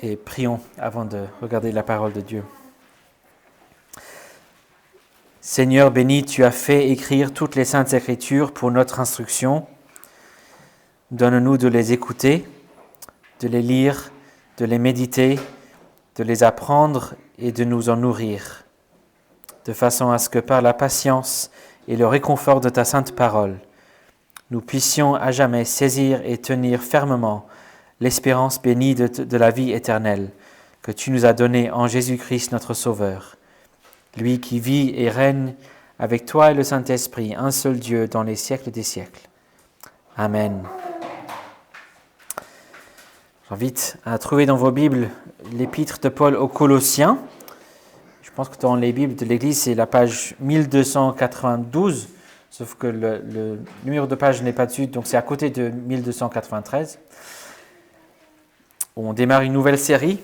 et prions avant de regarder la parole de Dieu. Seigneur béni, tu as fait écrire toutes les saintes écritures pour notre instruction. Donne-nous de les écouter, de les lire, de les méditer, de les apprendre et de nous en nourrir, de façon à ce que par la patience et le réconfort de ta sainte parole, nous puissions à jamais saisir et tenir fermement l'espérance bénie de la vie éternelle que tu nous as donnée en Jésus-Christ notre Sauveur, lui qui vit et règne avec toi et le Saint-Esprit, un seul Dieu dans les siècles des siècles. Amen. J'invite à trouver dans vos Bibles l'épître de Paul aux Colossiens. Je pense que dans les Bibles de l'Église, c'est la page 1292, sauf que le numéro de page n'est pas dessus, donc c'est à côté de 1293. On démarre une nouvelle série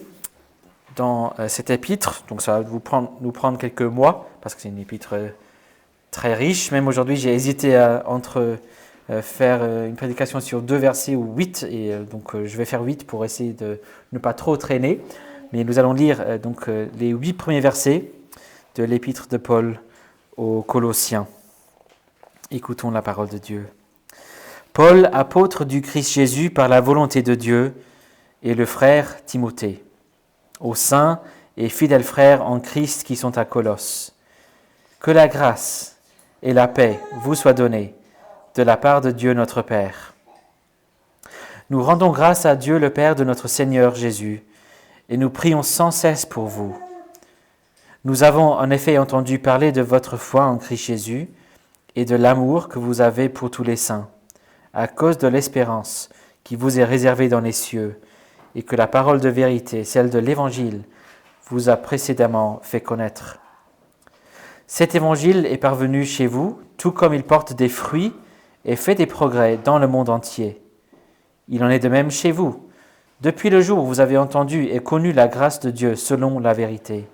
dans cet épître, donc ça va nous prendre quelques mois, parce que c'est une épître très riche. Même aujourd'hui, j'ai hésité entre faire une prédication sur 2 versets ou 8, et donc je vais faire 8 pour essayer de ne pas trop traîner. Mais nous allons lire les 8 premiers versets de l'épître de Paul aux Colossiens. Écoutons la parole de Dieu. Paul, apôtre du Christ Jésus par la volonté de Dieu, et le frère Timothée, aux saints et fidèles frères en Christ qui sont à Colosse. Que la grâce et la paix vous soient données de la part de Dieu notre Père. Nous rendons grâce à Dieu le Père de notre Seigneur Jésus, et nous prions sans cesse pour vous. Nous avons en effet entendu parler de votre foi en Christ Jésus et de l'amour que vous avez pour tous les saints, à cause de l'espérance qui vous est réservée dans les cieux, et que la parole de vérité, celle de l'Évangile, vous a précédemment fait connaître. Cet Évangile est parvenu chez vous, tout comme il porte des fruits et fait des progrès dans le monde entier. Il en est de même chez vous, depuis le jour où vous avez entendu et connu la grâce de Dieu selon la vérité,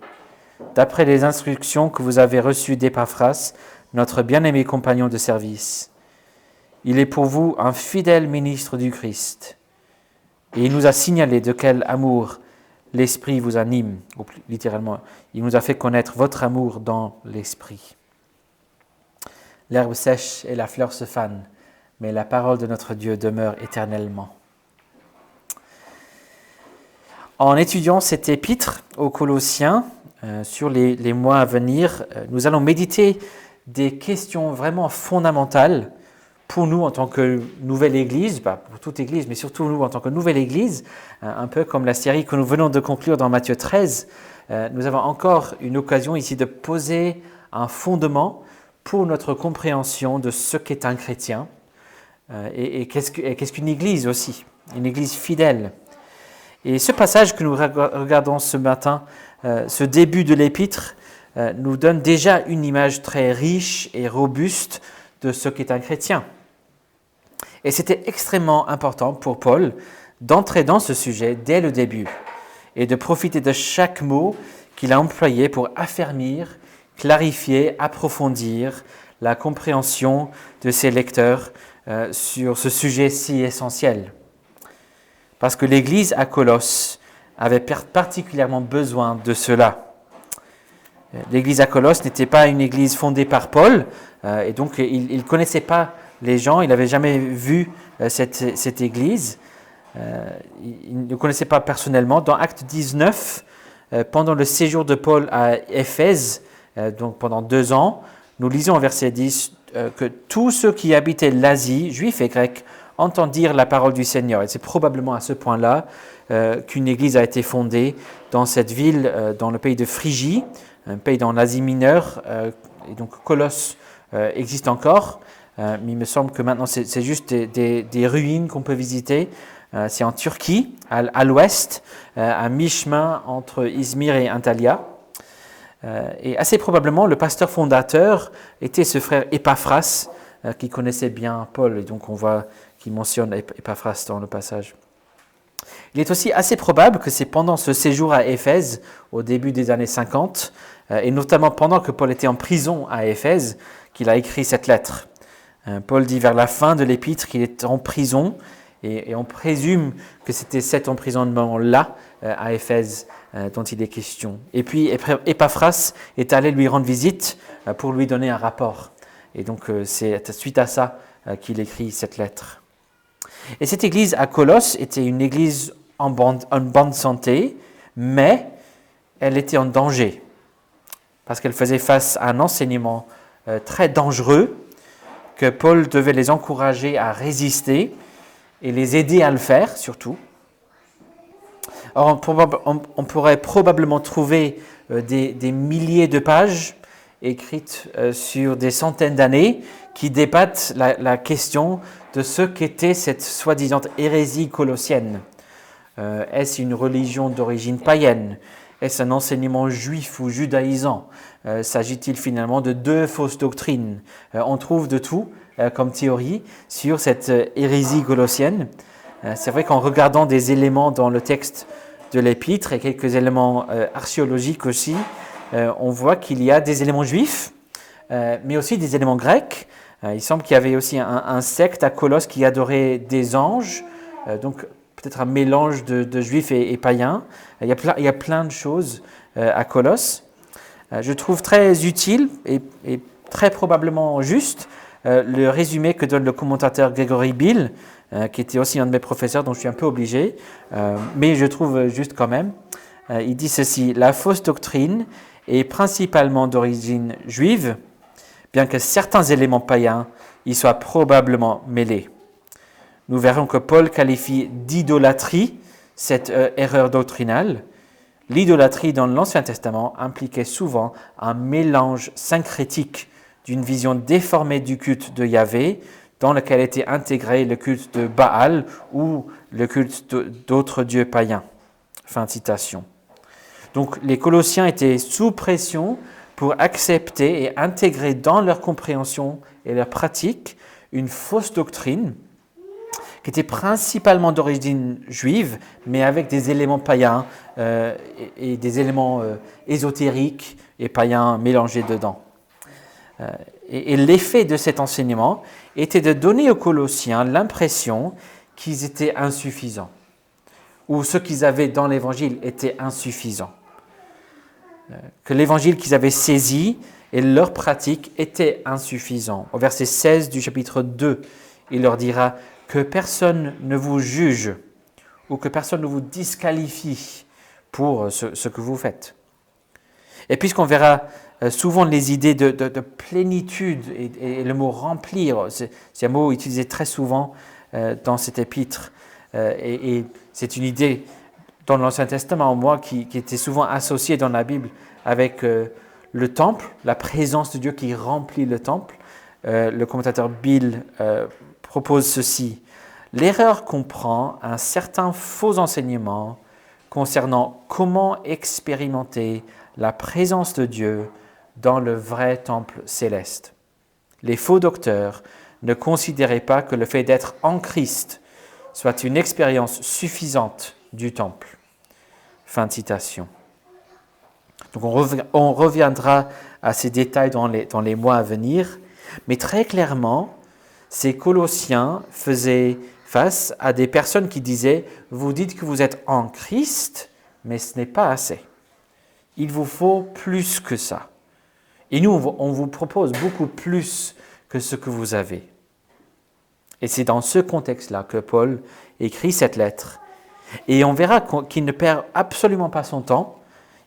d'après les instructions que vous avez reçues d'Épaphras, notre bien-aimé compagnon de service. Il est pour vous un fidèle ministre du Christ, et il nous a signalé de quel amour l'Esprit vous anime, ou plus littéralement, il nous a fait connaître votre amour dans l'Esprit. L'herbe sèche et la fleur se fanent, mais la parole de notre Dieu demeure éternellement. En étudiant cet épître aux Colossiens, sur les mois à venir, nous allons méditer des questions vraiment fondamentales pour nous en tant que nouvelle Église, pas pour toute Église, mais surtout nous en tant que nouvelle Église, un peu comme la série que nous venons de conclure dans Matthieu 13. Nous avons encore une occasion ici de poser un fondement pour notre compréhension de ce qu'est un chrétien et qu'est-ce qu'une Église aussi, une Église fidèle. Et ce passage que nous regardons ce matin, ce début de l'épître, nous donne déjà une image très riche et robuste de ce qu'est un chrétien. Et c'était extrêmement important pour Paul d'entrer dans ce sujet dès le début et de profiter de chaque mot qu'il a employé pour affermir, clarifier, approfondir la compréhension de ses lecteurs sur ce sujet si essentiel. Parce que l'Église à Colosse avait particulièrement besoin de cela. L'Église à Colosse n'était pas une église fondée par Paul, et donc il ne connaissait pas les gens, il n'avait jamais vu cette église, il ne connaissait pas personnellement. Dans Acte 19, pendant le séjour de Paul à Éphèse, donc pendant 2 ans, nous lisons au verset 10 que tous ceux qui habitaient l'Asie, juifs et grecs, entendirent la parole du Seigneur. Et c'est probablement à ce point-là qu'une église a été fondée dans cette ville, dans le pays de Phrygie, un pays dans l'Asie mineure, et donc Colosse existe encore, mais il me semble que maintenant c'est juste des ruines qu'on peut visiter. C'est en Turquie, à l'ouest, à mi-chemin entre Izmir et Antalya. Et assez probablement, le pasteur fondateur était ce frère Épaphras, qui connaissait bien Paul, et donc on voit qu'il mentionne Épaphras dans le passage. Il est aussi assez probable que c'est pendant ce séjour à Éphèse, au début des années 50, et notamment pendant que Paul était en prison à Éphèse, qu'il a écrit cette lettre. Paul dit vers la fin de l'épître qu'il est en prison Et on présume que c'était cet emprisonnement-là à Éphèse dont il est question. Et puis Épaphras est allé lui rendre visite pour lui donner un rapport. Et donc c'est suite à ça qu'il écrit cette lettre. Et cette église à Colosse était une église en bonne santé, mais elle était en danger, parce qu'elle faisait face à un enseignement très dangereux, que Paul devait les encourager à résister et les aider à le faire, surtout. Alors, on pourrait probablement trouver des milliers de pages écrites sur des centaines d'années qui débattent la question de ce qu'était cette soi-disant hérésie colossienne. Est-ce une religion d'origine païenne? Est-ce un enseignement juif ou judaïsant? S'agit-il finalement de deux fausses doctrines? On trouve de tout comme théorie sur cette hérésie colossienne. C'est vrai qu'en regardant des éléments dans le texte de l'épître et quelques éléments archéologiques aussi, on voit qu'il y a des éléments juifs, mais aussi des éléments grecs. Il semble qu'il y avait aussi un secte à Colosse qui adorait des anges, donc peut-être un mélange de juifs et païens. Il y a plein de choses à Colosse. Je trouve très utile et très probablement juste le résumé que donne le commentateur Gregory Bill, qui était aussi un de mes professeurs, dont je suis un peu obligé, mais je trouve juste quand même. Il dit ceci: la fausse doctrine est principalement d'origine juive, bien que certains éléments païens y soient probablement mêlés. Nous verrons que Paul qualifie d'idolâtrie cette erreur doctrinale. L'idolâtrie dans l'Ancien Testament impliquait souvent un mélange syncrétique d'une vision déformée du culte de Yahvé, dans lequel était intégré le culte de Baal ou le culte d'autres dieux païens. Fin de citation. Donc les Colossiens étaient sous pression pour accepter et intégrer dans leur compréhension et leur pratique une fausse doctrine qui était principalement d'origine juive, mais avec des éléments païens et des éléments ésotériques et païens mélangés dedans. Et l'effet de cet enseignement était de donner aux Colossiens l'impression qu'ils étaient insuffisants, ou ce qu'ils avaient dans l'Évangile était insuffisant. Que l'Évangile qu'ils avaient saisi et leur pratique étaient insuffisants. Au verset 16 du chapitre 2, il leur dira que personne ne vous juge ou que personne ne vous disqualifie pour ce que vous faites. Et puisqu'on verra souvent les idées de plénitude et le mot remplir, c'est un mot utilisé très souvent dans cet épître. Et c'est une idée dans l'Ancien Testament, moi, qui était souvent associée dans la Bible avec le temple, la présence de Dieu qui remplit le temple. Le commentateur Bill propose ceci: l'erreur comprend un certain faux enseignement concernant comment expérimenter la présence de Dieu dans le vrai temple céleste. Les faux docteurs ne considéraient pas que le fait d'être en Christ soit une expérience suffisante du temple. Fin de citation. Donc on reviendra à ces détails dans les mois à venir, mais très clairement, ces Colossiens faisaient face à des personnes qui disaient « Vous dites que vous êtes en Christ, mais ce n'est pas assez. Il vous faut plus que ça. Et nous, on vous propose beaucoup plus que ce que vous avez. » Et c'est dans ce contexte-là que Paul écrit cette lettre. Et on verra qu'il ne perd absolument pas son temps.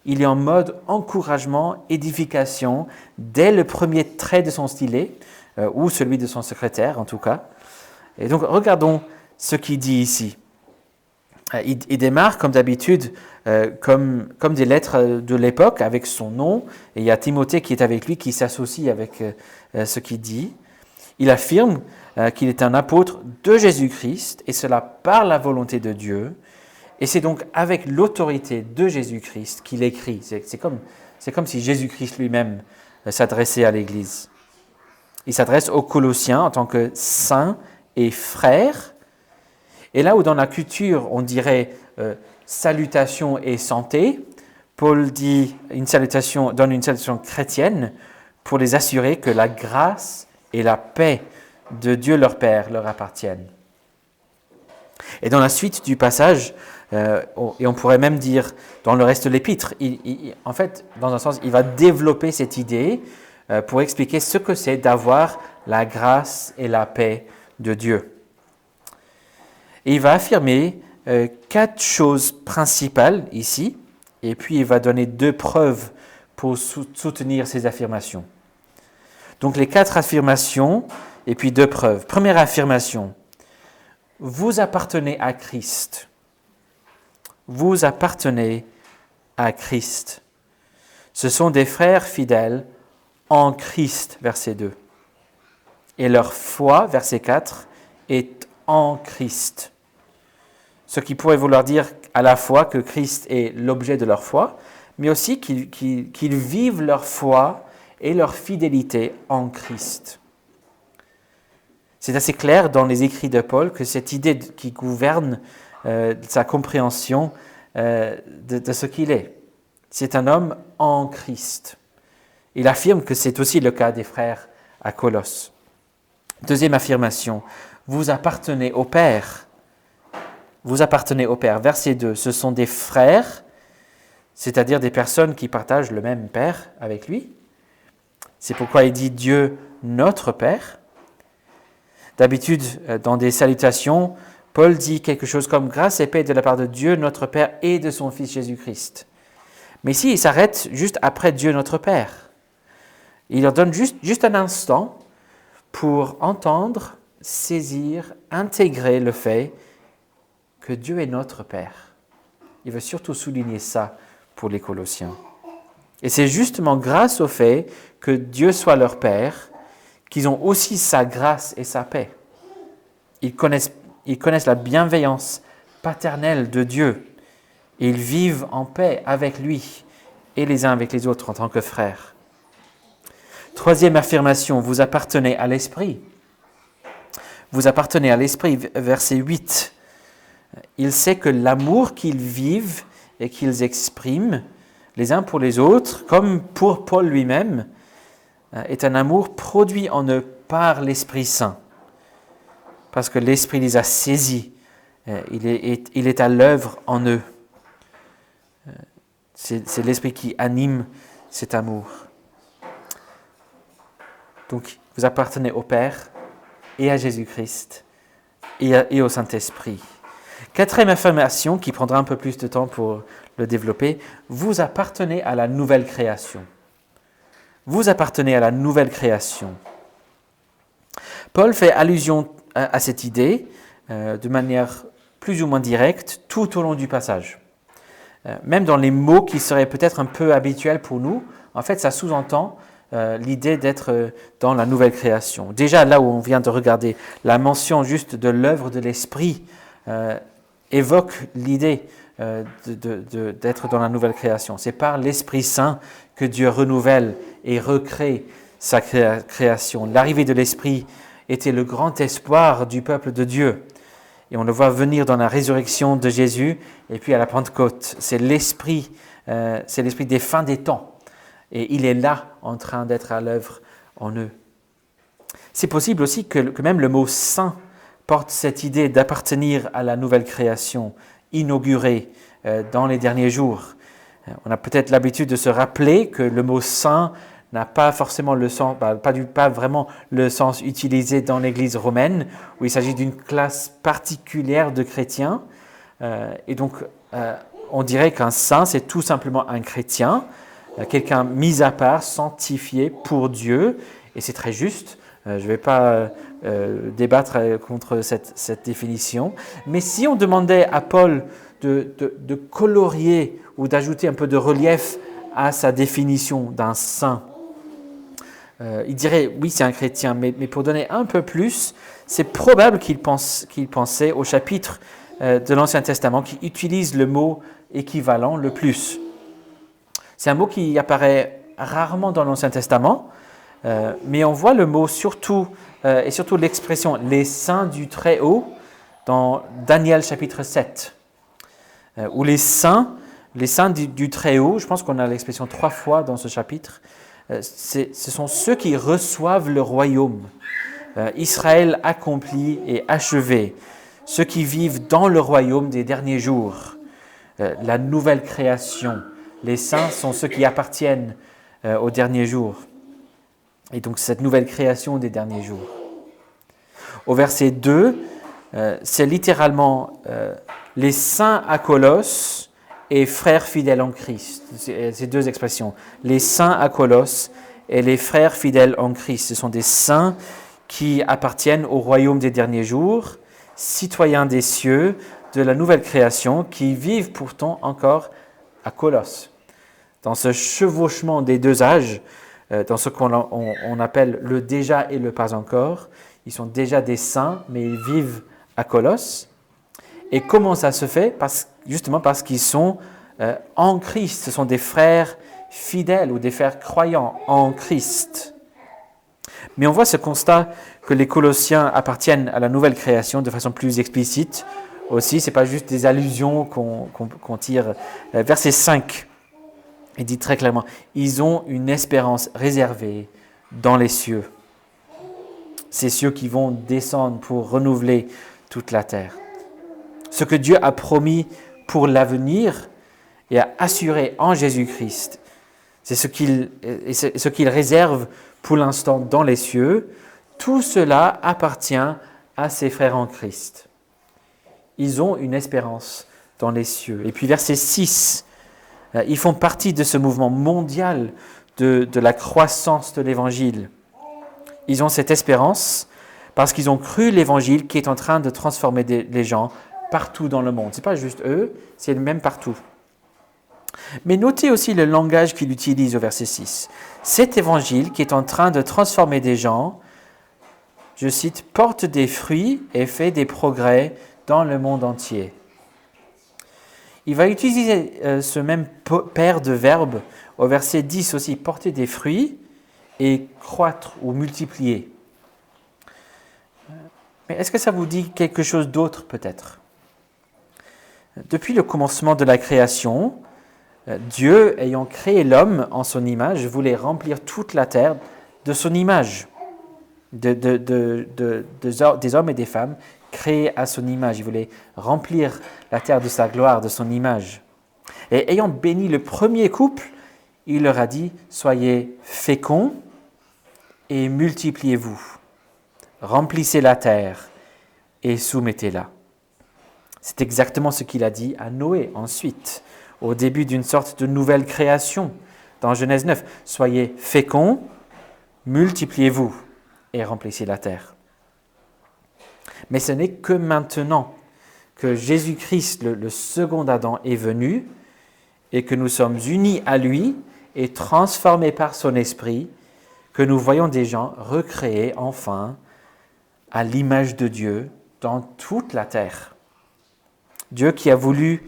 Il est en mode encouragement, édification, dès le premier trait de son stylet, ou celui de son secrétaire en tout cas. Et donc regardons ce qu'il dit ici. Il démarre comme d'habitude, comme des lettres de l'époque, avec son nom, et il y a Timothée qui est avec lui, qui s'associe avec ce qu'il dit. Il affirme qu'il est un apôtre de Jésus-Christ, et cela par la volonté de Dieu. Et c'est donc avec l'autorité de Jésus-Christ qu'il écrit. C'est comme si Jésus-Christ lui-même s'adressait à l'Église. Il s'adresse aux Colossiens en tant que saints et frères. Et là où dans la culture on dirait salutation et santé, Paul donne une salutation chrétienne pour les assurer que la grâce et la paix de Dieu leur Père leur appartiennent. Et dans la suite du passage, et on pourrait même dire dans le reste de l'épître, en fait, dans un sens, il va développer cette idée pour expliquer ce que c'est d'avoir la grâce et la paix de Dieu. Et il va affirmer 4 choses principales ici, et puis il va donner 2 preuves pour soutenir ces affirmations. Donc les 4 affirmations, et puis 2 preuves. Première affirmation, vous appartenez à Christ. Vous appartenez à Christ. Ce sont des frères fidèles en Christ, verset 2. Et leur foi, verset 4, est en Christ. Ce qui pourrait vouloir dire à la fois que Christ est l'objet de leur foi, mais aussi qu'ils vivent leur foi et leur fidélité en Christ. C'est assez clair dans les écrits de Paul que cette idée qui gouverne sa compréhension de ce qu'il est. C'est un homme en Christ. Il affirme que c'est aussi le cas des frères à Colosse. Deuxième affirmation, vous appartenez au Père. Vous appartenez au Père. Verset 2, ce sont des frères, c'est-à-dire des personnes qui partagent le même Père avec lui. C'est pourquoi il dit Dieu notre Père. D'habitude, dans des salutations, Paul dit quelque chose comme « Grâce et paix de la part de Dieu, notre Père, et de son Fils Jésus-Christ ». Mais ici, il s'arrête juste après Dieu notre Père. Il leur donne juste un instant pour entendre, saisir, intégrer le fait que Dieu est notre Père. Il veut surtout souligner ça pour les Colossiens. Et c'est justement grâce au fait que Dieu soit leur Père qu'ils ont aussi sa grâce et sa paix. Ils connaissent la bienveillance paternelle de Dieu et ils vivent en paix avec lui et les uns avec les autres en tant que frères. Troisième affirmation, vous appartenez à l'Esprit. Vous appartenez à l'Esprit, verset 8. Il sait que l'amour qu'ils vivent et qu'ils expriment les uns pour les autres, comme pour Paul lui-même, est un amour produit en eux par l'Esprit Saint. Parce que l'Esprit les a saisis. Il est à l'œuvre en eux. C'est l'Esprit qui anime cet amour. Donc, vous appartenez au Père et à Jésus-Christ et au Saint-Esprit. Quatrième affirmation, qui prendra un peu plus de temps pour le développer, vous appartenez à la nouvelle création. Vous appartenez à la nouvelle création. Paul fait allusion à cette idée de manière plus ou moins directe tout au long du passage. Même dans les mots qui seraient peut-être un peu habituels pour nous, en fait, ça sous-entend l'idée d'être dans la nouvelle création. Déjà, là où on vient de regarder, la mention juste de l'œuvre de l'Esprit évoque l'idée d'être dans la nouvelle création. C'est par l'Esprit Saint que Dieu renouvelle et recrée sa création. L'arrivée de l'Esprit était le grand espoir du peuple de Dieu. Et on le voit venir dans la résurrection de Jésus et puis à la Pentecôte. C'est l'Esprit des fins des temps. Et il est là en train d'être à l'œuvre en eux. C'est possible aussi que même le mot « saint » porte cette idée d'appartenir à la nouvelle création inaugurée dans les derniers jours. On a peut-être l'habitude de se rappeler que le mot « saint » n'a pas forcément le sens, pas vraiment le sens utilisé dans l'Église romaine, où il s'agit d'une classe particulière de chrétiens. Et donc, on dirait qu'un saint, c'est tout simplement un chrétien, quelqu'un mis à part, sanctifié pour Dieu, et c'est très juste. Je ne vais pas débattre contre cette définition. Mais si on demandait à Paul de colorier ou d'ajouter un peu de relief à sa définition d'un saint, il dirait, oui, c'est un chrétien, mais pour donner un peu plus, c'est probable qu'il pensait au chapitre de l'Ancien Testament qui utilise le mot équivalent le plus. C'est un mot qui apparaît rarement dans l'Ancien Testament, mais on voit le mot surtout l'expression « les saints du Très-Haut » dans Daniel chapitre 7, où les saints du Très-Haut, je pense qu'on a l'expression 3 fois dans ce chapitre, ce sont ceux qui reçoivent le royaume, Israël accompli et achevé, ceux qui vivent dans le royaume des derniers jours, la nouvelle création. Les saints sont ceux qui appartiennent aux derniers jours. Et donc cette nouvelle création des derniers jours. Au verset 2, c'est littéralement les saints à Colosse et frères fidèles en Christ. Ces deux expressions. Les saints à Colosse et les frères fidèles en Christ. Ce sont des saints qui appartiennent au royaume des derniers jours, citoyens des cieux, de la nouvelle création, qui vivent pourtant encore à Colosse. Dans ce chevauchement des deux âges, dans ce qu'on appelle le déjà et le pas encore, ils sont déjà des saints, mais ils vivent à Colosse. Et comment ça se fait? Justement parce qu'ils sont en Christ. Ce sont des frères fidèles ou des frères croyants en Christ. Mais on voit ce constat que les Colossiens appartiennent à la nouvelle création de façon plus explicite aussi. Ce n'est pas juste des allusions qu'on tire. Verset 5, il dit très clairement, ils ont une espérance réservée dans les cieux. Ces cieux qui vont descendre pour renouveler toute la terre. Ce que Dieu a promis pour l'avenir et a assuré en Jésus-Christ, c'est ce qu'il réserve pour l'instant dans les cieux. Tout cela appartient à ses frères en Christ. Ils ont une espérance dans les cieux. Et puis verset 6, ils font partie de ce mouvement mondial de la croissance de l'Évangile. Ils ont cette espérance parce qu'ils ont cru l'Évangile qui est en train de transformer les gens partout dans le monde. Ce n'est pas juste eux, c'est même partout. Mais notez aussi le langage qu'il utilise au verset 6. Cet Évangile qui est en train de transformer des gens, je cite, « porte des fruits et fait des progrès dans le monde entier ». Il va utiliser ce même paire de verbes au verset 10 aussi, « porter des fruits » et « croître » ou « multiplier ». Mais est-ce que ça vous dit quelque chose d'autre peut-être? Depuis le commencement de la création, Dieu, ayant créé l'homme en son image, voulait remplir toute la terre de son image, des hommes et des femmes créés à son image. Il voulait remplir la terre de sa gloire, de son image. Et ayant béni le premier couple, il leur a dit, « Soyez féconds et multipliez-vous, remplissez la terre et soumettez-la. » C'est exactement ce qu'il a dit à Noé ensuite, au début d'une sorte de nouvelle création. Dans Genèse 9, « Soyez féconds, multipliez-vous et remplissez la terre. » Mais ce n'est que maintenant que Jésus-Christ, le second Adam, est venu et que nous sommes unis à lui et transformés par son esprit, que nous voyons des gens recréés enfin à l'image de Dieu dans toute la terre. Dieu qui a voulu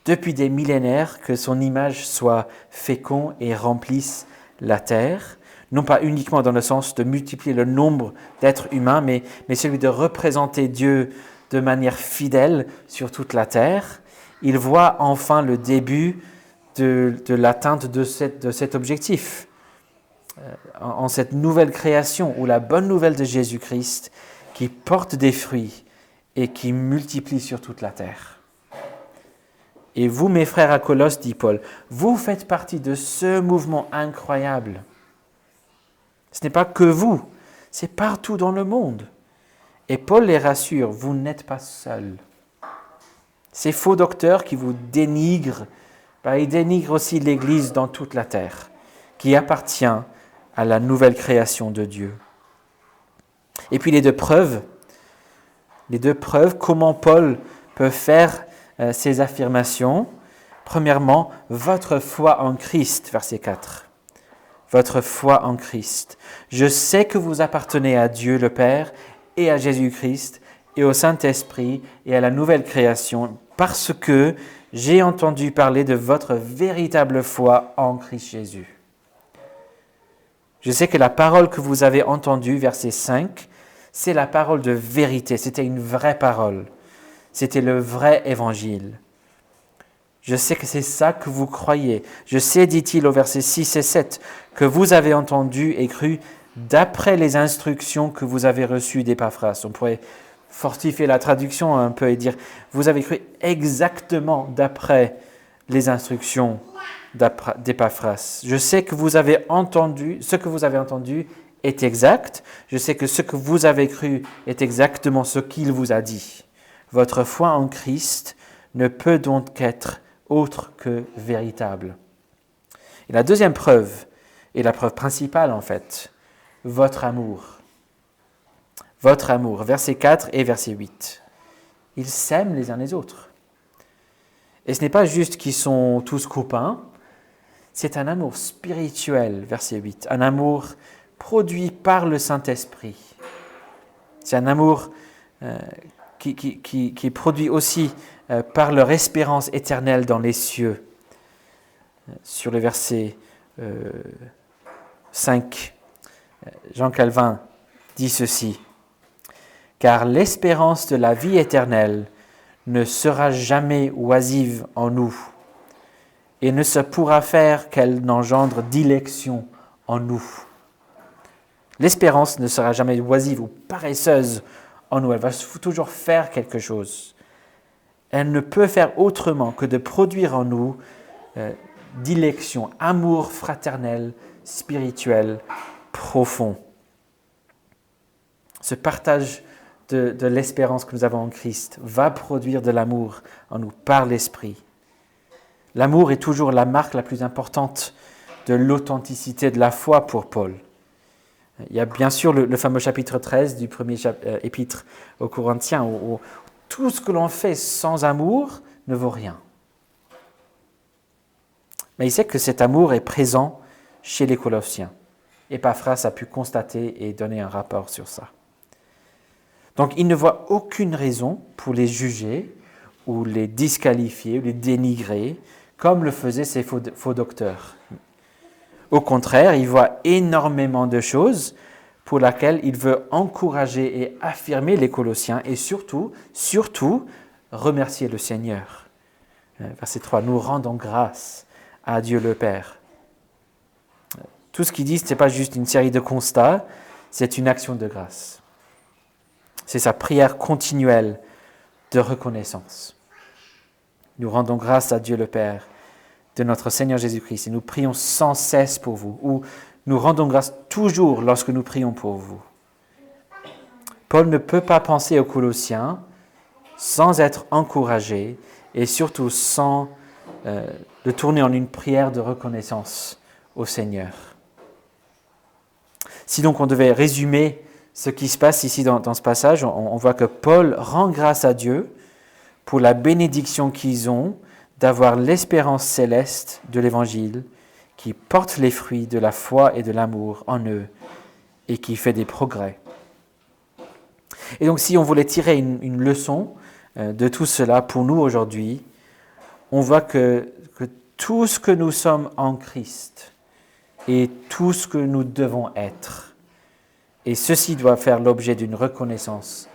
depuis des millénaires que son image soit fécond et remplisse la terre, non pas uniquement dans le sens de multiplier le nombre d'êtres humains, mais celui de représenter Dieu de manière fidèle sur toute la terre. Il voit enfin le début de l'atteinte de cet objectif, en cette nouvelle création où la bonne nouvelle de Jésus-Christ qui porte des fruits et qui multiplie sur toute la terre. Et vous, mes frères à Colosse, dit Paul, vous faites partie de ce mouvement incroyable. Ce n'est pas que vous, c'est partout dans le monde. Et Paul les rassure, vous n'êtes pas seuls. Ces faux docteurs qui vous dénigrent, ils dénigrent aussi l'Église dans toute la terre, qui appartient à la nouvelle création de Dieu. Et puis les deux preuves, comment Paul peut faire ces affirmations. Premièrement, votre foi en Christ, verset 4. Votre foi en Christ. Je sais que vous appartenez à Dieu le Père et à Jésus-Christ et au Saint-Esprit et à la nouvelle création parce que j'ai entendu parler de votre véritable foi en Christ Jésus. Je sais que la parole que vous avez entendue, verset 5, c'est la parole de vérité. C'était une vraie parole. C'était le vrai évangile. Je sais que c'est ça que vous croyez. Je sais, dit-il au verset 6 et 7, que vous avez entendu et cru d'après les instructions que vous avez reçues d'Épaphras. On pourrait fortifier la traduction un peu et dire « Vous avez cru exactement d'après les instructions d'Épaphras. Je sais que vous avez entendu, ce que vous avez entendu est exact. Je sais que ce que vous avez cru est exactement ce qu'il vous a dit. Votre foi en Christ ne peut donc être autre que véritable. » Et la deuxième preuve, et la preuve principale en fait, votre amour. Votre amour, versets 4 et verset 8. Ils s'aiment les uns les autres. Et ce n'est pas juste qu'ils sont tous copains, c'est un amour spirituel, verset 8, un amour produit par le Saint-Esprit. C'est un amour qui est produit aussi par leur espérance éternelle dans les cieux. Sur le verset 5, Jean Calvin dit ceci. « Car l'espérance de la vie éternelle ne sera jamais oisive en nous, et ne se pourra faire qu'elle n'engendre dilection en nous. » L'espérance ne sera jamais oisive ou paresseuse en nous, elle va toujours faire quelque chose. Elle ne peut faire autrement que de produire en nous dilection, amour fraternel, spirituel, profond. Ce partage de l'espérance que nous avons en Christ va produire de l'amour en nous par l'Esprit. L'amour est toujours la marque la plus importante de l'authenticité de la foi pour Paul. Il y a bien sûr le fameux chapitre 13 du premier épître aux Corinthiens où tout ce que l'on fait sans amour ne vaut rien. Mais il sait que cet amour est présent chez les Colossiens. Épaphras a pu constater et donner un rapport sur ça. Donc il ne voit aucune raison pour les juger ou les disqualifier ou les dénigrer comme le faisaient ces faux docteurs. Au contraire, il voit énormément de choses pour lesquelles il veut encourager et affirmer les Colossiens et surtout remercier le Seigneur. Verset 3, nous rendons grâce à Dieu le Père. Tout ce qu'il dit, ce n'est pas juste une série de constats, c'est une action de grâce. C'est sa prière continuelle de reconnaissance. Nous rendons grâce à Dieu le Père de notre Seigneur Jésus-Christ et nous prions sans cesse pour vous, ou nous rendons grâce toujours lorsque nous prions pour vous. Paul ne peut pas penser aux Colossiens sans être encouragé et surtout sans le tourner en une prière de reconnaissance au Seigneur. Si donc on devait résumer ce qui se passe ici dans ce passage, on voit que Paul rend grâce à Dieu pour la bénédiction qu'ils ont d'avoir l'espérance céleste de l'Évangile qui porte les fruits de la foi et de l'amour en eux et qui fait des progrès. Et donc si on voulait tirer une leçon de tout cela pour nous aujourd'hui, on voit que tout ce que nous sommes en Christ est tout ce que nous devons être. Et ceci doit faire l'objet d'une reconnaissance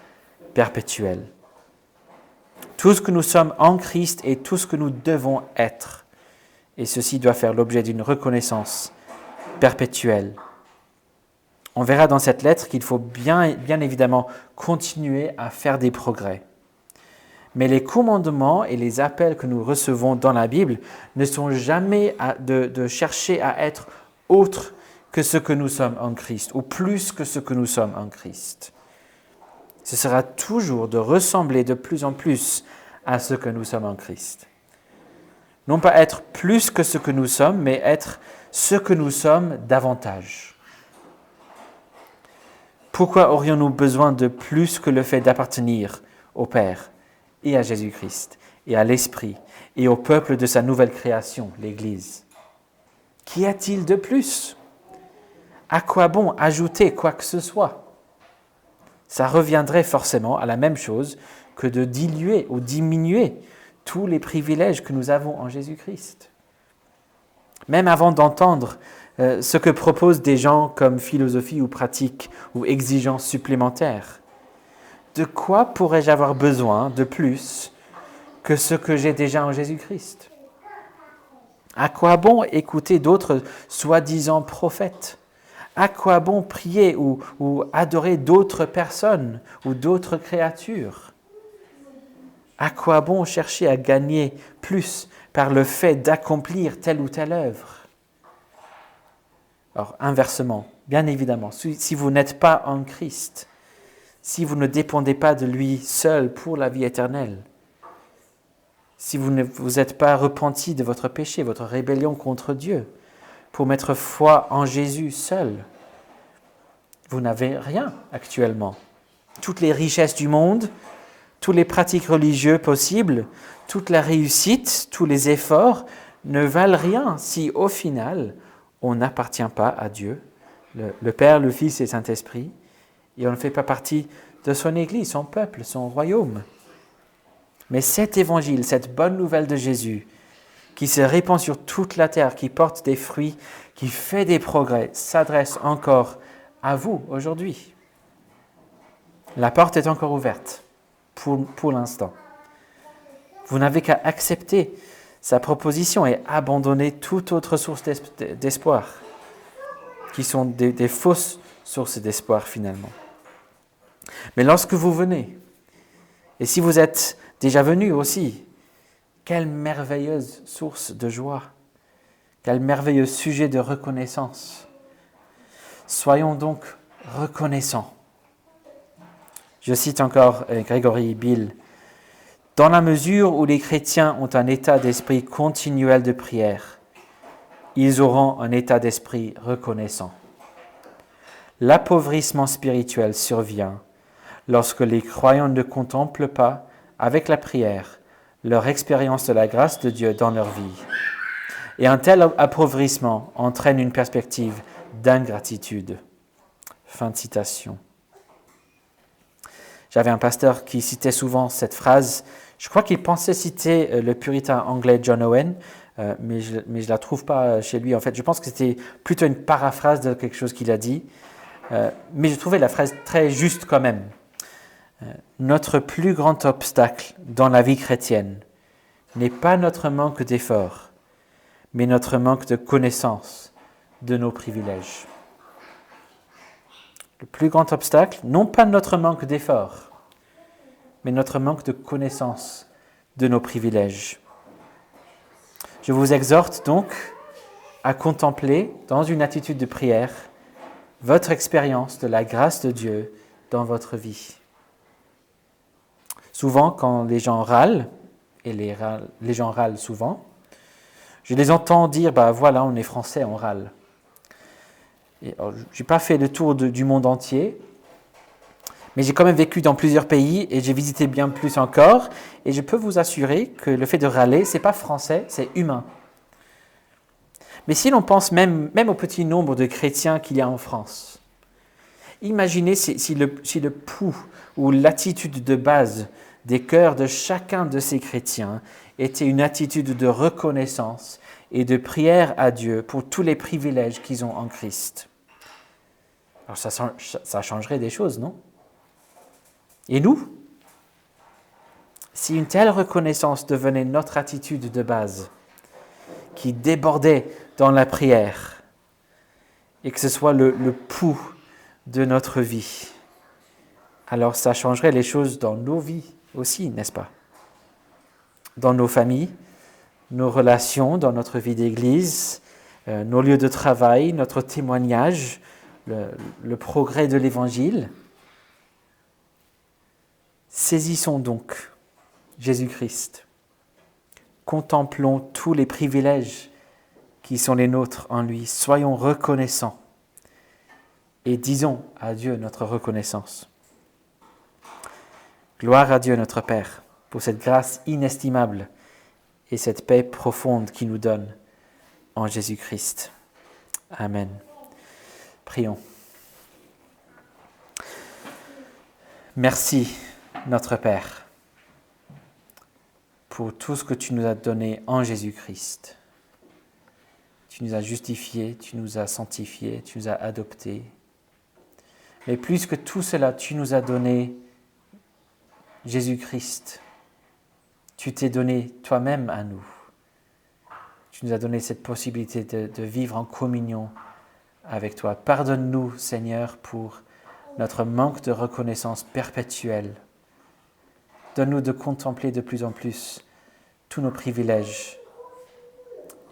perpétuelle. Tout ce que nous sommes en Christ est tout ce que nous devons être. Et ceci doit faire l'objet d'une reconnaissance perpétuelle. On verra dans cette lettre qu'il faut bien évidemment continuer à faire des progrès. Mais les commandements et les appels que nous recevons dans la Bible ne sont jamais de chercher à être autre que ce que nous sommes en Christ, ou plus que ce que nous sommes en Christ. Ce sera toujours de ressembler de plus en plus à ce que nous sommes en Christ. Non pas être plus que ce que nous sommes, mais être ce que nous sommes davantage. Pourquoi aurions-nous besoin de plus que le fait d'appartenir au Père et à Jésus-Christ et à l'Esprit et au peuple de sa nouvelle création, l'Église? Qu'y a-t-il de plus? À quoi bon ajouter quoi que ce soit? Ça reviendrait forcément à la même chose que de diluer ou diminuer tous les privilèges que nous avons en Jésus-Christ. Même avant d'entendre ce que proposent des gens comme philosophie ou pratique ou exigences supplémentaires, de quoi pourrais-je avoir besoin de plus que ce que j'ai déjà en Jésus-Christ? À quoi bon écouter d'autres soi-disant prophètes, À quoi bon prier ou adorer d'autres personnes ou d'autres créatures? À quoi bon chercher à gagner plus par le fait d'accomplir telle ou telle œuvre? Alors, inversement, bien évidemment, si vous n'êtes pas en Christ, si vous ne dépendez pas de lui seul pour la vie éternelle, si vous ne vous êtes pas repenti de votre péché, votre rébellion contre Dieu, pour mettre foi en Jésus seul, vous n'avez rien actuellement. Toutes les richesses du monde, toutes les pratiques religieuses possibles, toute la réussite, tous les efforts ne valent rien si au final, on n'appartient pas à Dieu, le Père, le Fils et le Saint-Esprit, et on ne fait pas partie de son Église, son peuple, son royaume. Mais cet évangile, cette bonne nouvelle de Jésus, qui se répand sur toute la terre, qui porte des fruits, qui fait des progrès, s'adresse encore à vous aujourd'hui. La porte est encore ouverte pour l'instant. Vous n'avez qu'à accepter sa proposition et abandonner toute autre source d'espoir, qui sont des fausses sources d'espoir finalement. Mais lorsque vous venez, et si vous êtes déjà venu aussi, quelle merveilleuse source de joie, quel merveilleux sujet de reconnaissance. Soyons donc reconnaissants. Je cite encore Gregory Bill. Dans la mesure où les chrétiens ont un état d'esprit continuel de prière, ils auront un état d'esprit reconnaissant. L'appauvrissement spirituel survient lorsque les croyants ne contemplent pas, avec la prière, leur expérience de la grâce de Dieu dans leur vie. Et un tel appauvrissement entraîne une perspective d'ingratitude. Fin de citation. J'avais un pasteur qui citait souvent cette phrase. Je crois qu'il pensait citer le puritain anglais John Owen, mais je ne la trouve pas chez lui. En fait, je pense que c'était plutôt une paraphrase de quelque chose qu'il a dit. Mais je trouvais la phrase très juste quand même. Notre plus grand obstacle dans la vie chrétienne n'est pas notre manque d'effort, mais notre manque de connaissance de nos privilèges. Le plus grand obstacle, non pas notre manque d'effort, mais notre manque de connaissance de nos privilèges. Je vous exhorte donc à contempler, dans une attitude de prière, votre expérience de la grâce de Dieu dans votre vie. Souvent, quand les gens râlent, et les gens râlent souvent, je les entends dire, voilà, on est français, on râle. Je n'ai pas fait le tour du monde entier, mais j'ai quand même vécu dans plusieurs pays et j'ai visité bien plus encore. Et je peux vous assurer que le fait de râler, ce n'est pas français, c'est humain. Mais si l'on pense même au petit nombre de chrétiens qu'il y a en France, imaginez si le pouls ou l'attitude de base des cœurs de chacun de ces chrétiens était une attitude de reconnaissance et de prière à Dieu pour tous les privilèges qu'ils ont en Christ. Alors ça changerait des choses, non? Et nous? Si une telle reconnaissance devenait notre attitude de base, qui débordait dans la prière, et que ce soit le pouls de notre vie, alors ça changerait les choses dans nos vies aussi, n'est-ce pas? Dans nos familles, nos relations, dans notre vie d'église, nos lieux de travail, notre témoignage, le progrès de l'Évangile. Saisissons donc Jésus-Christ. Contemplons tous les privilèges qui sont les nôtres en lui. Soyons reconnaissants et disons à Dieu notre reconnaissance. Gloire à Dieu notre Père pour cette grâce inestimable et cette paix profonde qu'il nous donne en Jésus-Christ. Amen. Prions. Merci, notre Père, pour tout ce que tu nous as donné en Jésus-Christ. Tu nous as justifiés, tu nous as sanctifiés, tu nous as adoptés. Mais plus que tout cela, tu nous as donné Jésus-Christ. Tu t'es donné toi-même à nous. Tu nous as donné cette possibilité de vivre en communion avec toi. Pardonne-nous, Seigneur, pour notre manque de reconnaissance perpétuelle. Donne-nous de contempler de plus en plus tous nos privilèges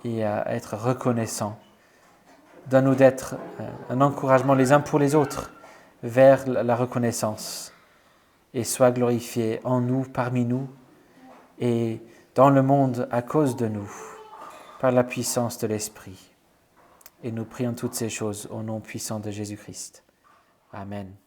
et à être reconnaissants. Donne-nous d'être un encouragement les uns pour les autres vers la reconnaissance. Et sois glorifié en nous, parmi nous, et dans le monde à cause de nous, par la puissance de l'Esprit. Et nous prions toutes ces choses au nom puissant de Jésus-Christ. Amen.